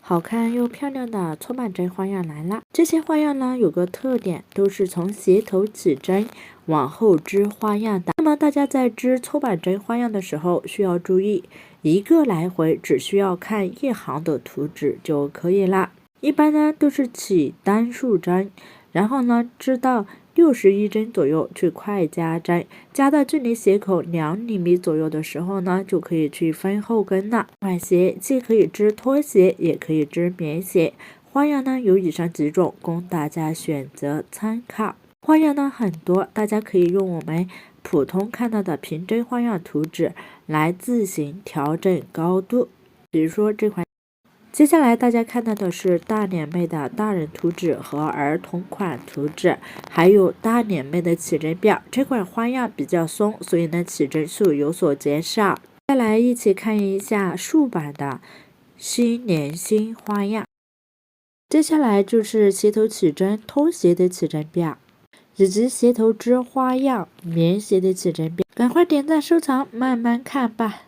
好看又漂亮的搓板针花样来了。这些花样呢有个特点，都是从鞋头起针往后织花样的。那么大家在织搓板针花样的时候需要注意，一个来回只需要看一行的图纸就可以啦。一般呢都是起单数针，然后呢织到61针左右去快加针，加到距离鞋口2厘米左右的时候呢，就可以去分后跟了。这款鞋既可以织拖鞋，也可以织棉鞋，花样呢有以上几种，供大家选择参考。花样呢很多，大家可以用我们普通看到的平针花样图纸来自行调整高度。比如说这款。接下来大家看到的是大脸妹的大人图纸和儿童款图纸，还有大脸妹的起针表。这款花样比较松，所以呢起针数有所减少。再来一起看一下竖版的新年新花样。接下来就是鞋头起针拖鞋的起针表，以及鞋头织花样棉鞋的起针表。赶快点赞收藏，慢慢看吧。